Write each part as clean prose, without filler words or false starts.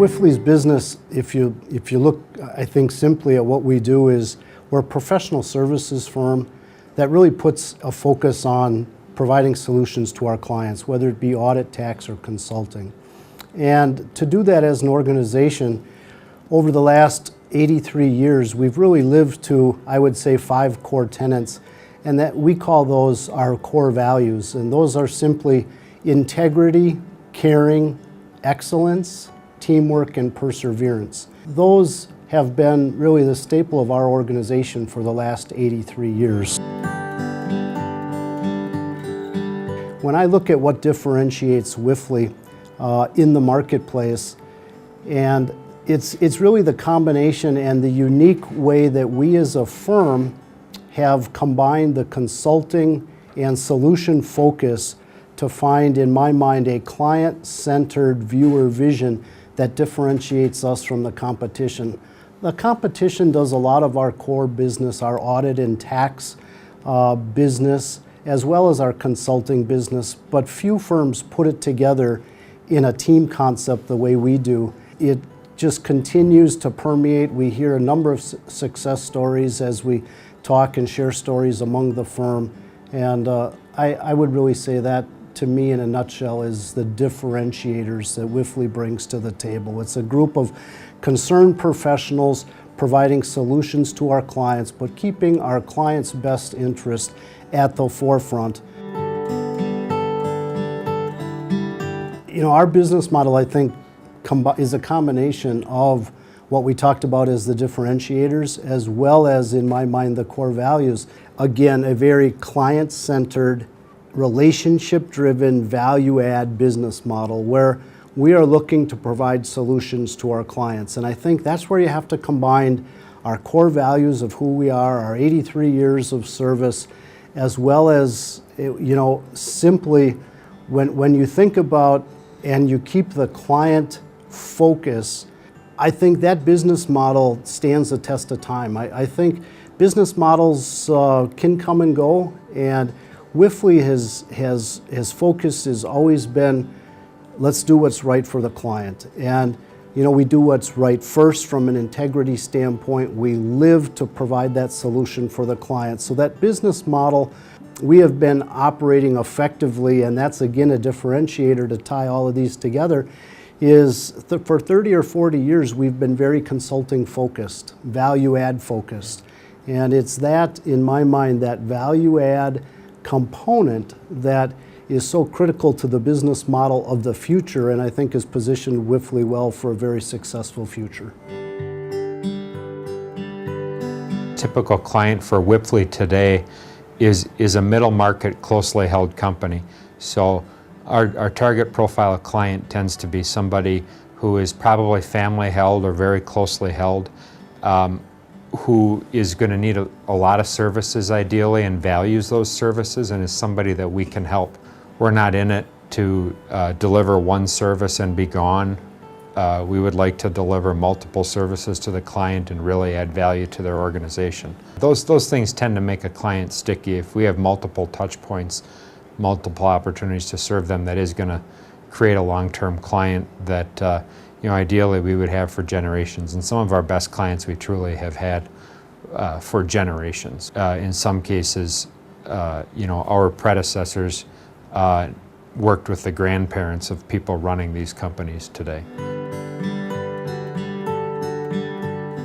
Wipfli's business, if you look, I think, simply at what we do, is we're a professional services firm that really puts a focus on providing solutions to our clients, whether it be audit, tax, or consulting. And to do that as an organization, over the last 83 years, we've really lived to, I would say, 5 core tenets, and that we call those our core values. And those are simply integrity, caring, excellence, teamwork, and perseverance. Those have been really the staple of our organization for the last 83 years. When I look at what differentiates Wipfli in the marketplace, and it's really the combination and the unique way that we as a firm have combined the consulting and solution focus to find, in my mind, a client-centered viewer vision that differentiates us from the competition. The competition does a lot of our core business, our audit and tax business, as well as our consulting business, but few firms put it together in a team concept the way we do. It just continues to permeate. We hear a number of success stories as we talk and share stories among the firm, and I would really say that, to me, in a nutshell, is the differentiators that Wipfli brings to the table. It's a group of concerned professionals providing solutions to our clients, but keeping our clients' best interest at the forefront. You know, our business model, I think, is a combination of what we talked about as the differentiators, as well as, in my mind, the core values. Again, a very client-centered, relationship-driven, value-add business model where we are looking to provide solutions to our clients. And I think that's where you have to combine our core values of who we are, our 83 years of service, as well as, you know, simply when you think about and you keep the client focus, I think that business model stands the test of time. I think business models can come and go, and Wipfli his focus has always been, let's do what's right for the client. And you know, we do what's right first from an integrity standpoint. We live to provide that solution for the client. So that business model, we have been operating effectively, and that's again a differentiator to tie all of these together, is for 30 or 40 years we've been very consulting focused, value add focused. And it's that, in my mind, that value add component that is so critical to the business model of the future, and I think has positioned Wipfli well for a very successful future. Typical client for Wipfli today is a middle market, closely held company. So our target profile of client tends to be somebody who is probably family held or very closely held, who is going to need a lot of services ideally and values those services, and is somebody that we can help. We're not in it to deliver one service and be gone. We would like to deliver multiple services to the client and really add value to their organization. Those things tend to make a client sticky. If we have multiple touch points, multiple opportunities to serve them, that is going to create a long-term client that you know, ideally we would have for generations. And some of our best clients we truly have had for generations. In some cases, you know, our predecessors worked with the grandparents of people running these companies today.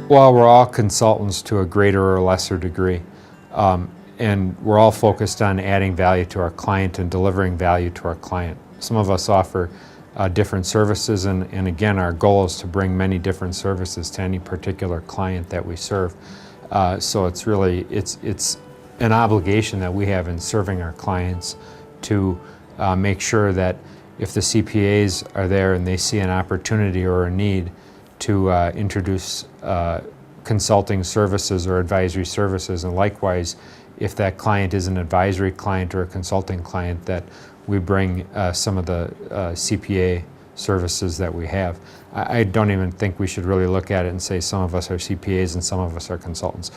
Well, we're all consultants to a greater or lesser degree, and we're all focused on adding value to our client and delivering value to our client. Some of us offer different services, and again, our goal is to bring many different services to any particular client that we serve. So it's really, it's an obligation that we have in serving our clients to make sure that if the CPAs are there and they see an opportunity or a need to introduce consulting services or advisory services, and likewise, if that client is an advisory client or a consulting client, that we bring some of the CPA services that we have. I don't even think we should really look at it and say some of us are CPAs and some of us are consultants.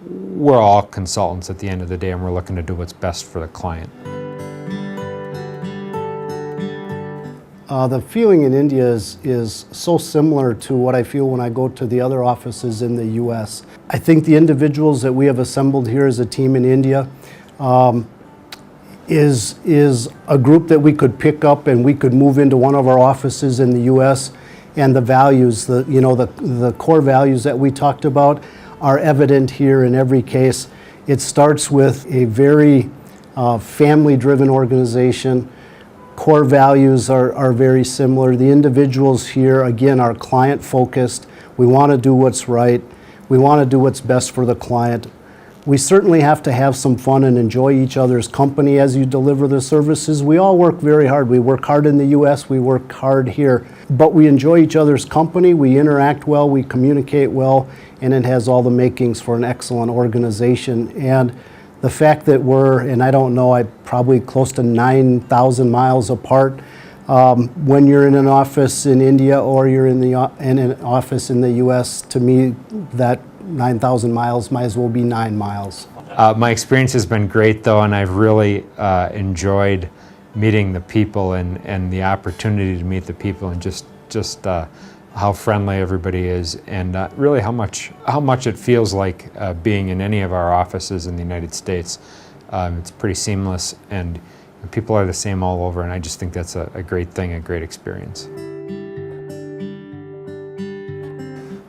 We're all consultants at the end of the day, and we're looking to do what's best for the client. The feeling in India is so similar to what I feel when I go to the other offices in the U.S. I think the individuals that we have assembled here as a team in India is a group that we could pick up and we could move into one of our offices in the U.S. And the values, the core values that we talked about are evident here in every case. It starts with a very family-driven organization. Core values are very similar. The individuals here, again, are client-focused. We want to do what's right. We want to do what's best for the client. We certainly have to have some fun and enjoy each other's company as you deliver the services. We all work very hard. We work hard in the U.S., we work hard here, but we enjoy each other's company, we interact well, we communicate well, and it has all the makings for an excellent organization. And the fact that we're, and I don't know, probably close to 9,000 miles apart, when you're in an office in India or you're in an office in the U.S., to me, that 9,000 miles might as well be 9 miles. My experience has been great, though, and I've really enjoyed meeting the people and the opportunity to meet the people, and just how friendly everybody is, and really how much it feels like being in any of our offices in the United States. It's pretty seamless, and people are the same all over, and I just think that's a great thing, a great experience.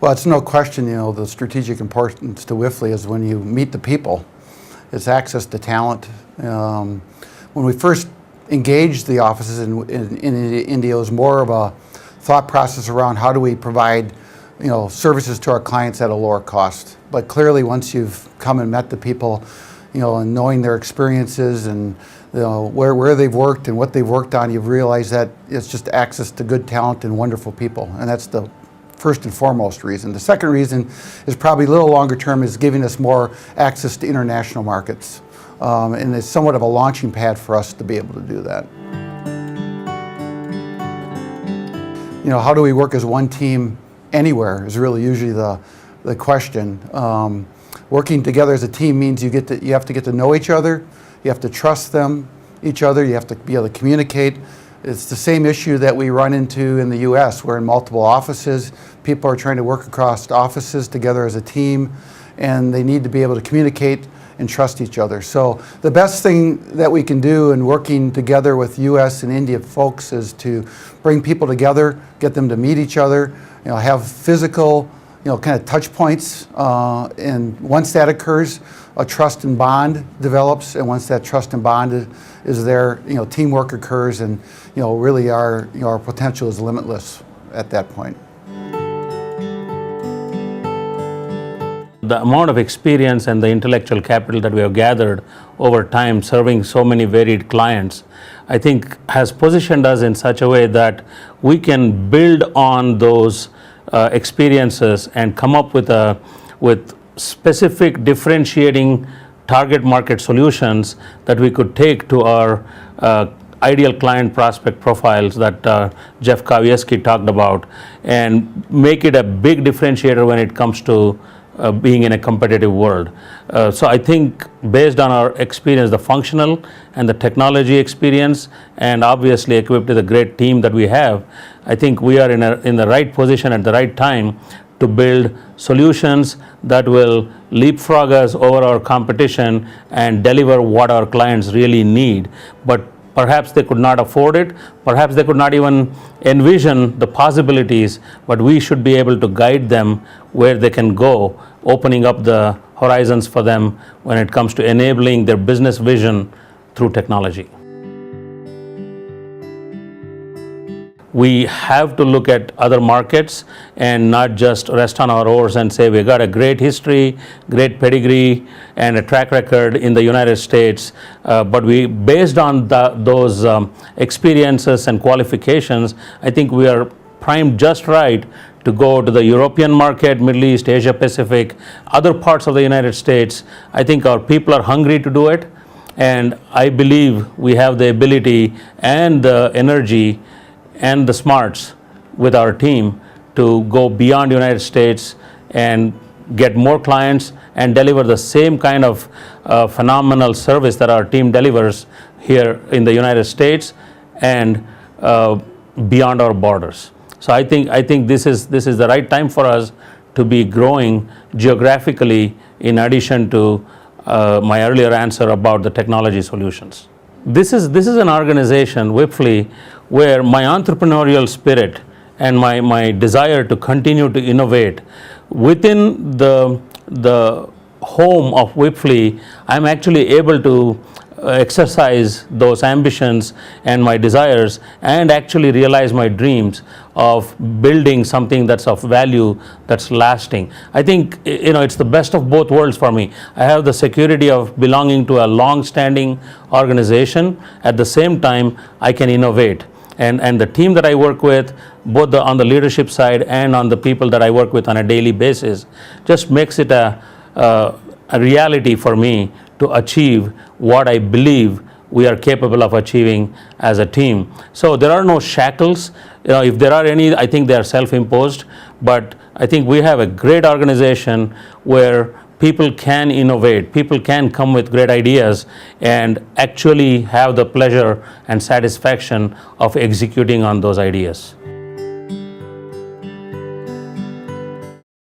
Well, it's no question, the strategic importance to Wipfli is when you meet the people. It's access to talent. When we first engaged the offices in India, it was more of a thought process around how do we provide, services to our clients at a lower cost. But clearly, once you've come and met the people, and knowing their experiences and where they've worked and what they've worked on, you've realized that it's just access to good talent and wonderful people, and that's the first and foremost reason. The second reason is probably a little longer term, is giving us more access to international markets. And it's somewhat of a launching pad for us to be able to do that. How do we work as one team anywhere is really usually the question. Working together as a team means you have to get to know each other, you have to trust each other, you have to be able to communicate. It's the same issue that we run into in the U.S. We're in multiple offices. People are trying to work across offices together as a team, and they need to be able to communicate and trust each other. So the best thing that we can do in working together with U.S. and India folks is to bring people together, get them to meet each other, have physical, kind of touch points, and once that occurs, a trust and bond develops, and once that trust and bond is there, teamwork occurs, and really our potential is limitless at that point. The amount of experience and the intellectual capital that we have gathered over time serving so many varied clients, I think has positioned us in such a way that we can build on those experiences and come up with specific differentiating target market solutions that we could take to our ideal client prospect profiles that Jeff Kawieski talked about, and make it a big differentiator when it comes to being in a competitive world. So I think based on our experience, the functional and the technology experience, and obviously equipped with a great team that we have, I think we are in the right position at the right time to build solutions that will leapfrog us over our competition and deliver what our clients really need. But perhaps they could not afford it, perhaps they could not even envision the possibilities, but we should be able to guide them where they can go, opening up the horizons for them when it comes to enabling their business vision through technology. We have to look at other markets and not just rest on our oars and say we got a great history, great pedigree, and a track record in the United States. But we, based on those experiences and qualifications, I think we are primed just right to go to the European market, Middle East, Asia Pacific, other parts of the United States. I think our people are hungry to do it, and I believe we have the ability and the energy and the smarts with our team to go beyond the United States and get more clients and deliver the same kind of phenomenal service that our team delivers here in the United States, and beyond our borders. So I think this is the right time for us to be growing geographically, in addition to my earlier answer about the technology solutions. This is an organization, Wipfli, where my entrepreneurial spirit and my desire to continue to innovate within the home of Wipfli, I'm actually able to exercise those ambitions and my desires and actually realize my dreams of building something that's of value, that's lasting. I think it's the best of both worlds for me. I have the security of belonging to a long-standing organization. At the same time, I can innovate. And the team that I work with, both on the leadership side and on the people that I work with on a daily basis, just makes it a reality for me to achieve what I believe we are capable of achieving as a team. So there are no shackles. If there are any, I think they are self-imposed. But I think we have a great organization where people can innovate, people can come with great ideas and actually have the pleasure and satisfaction of executing on those ideas.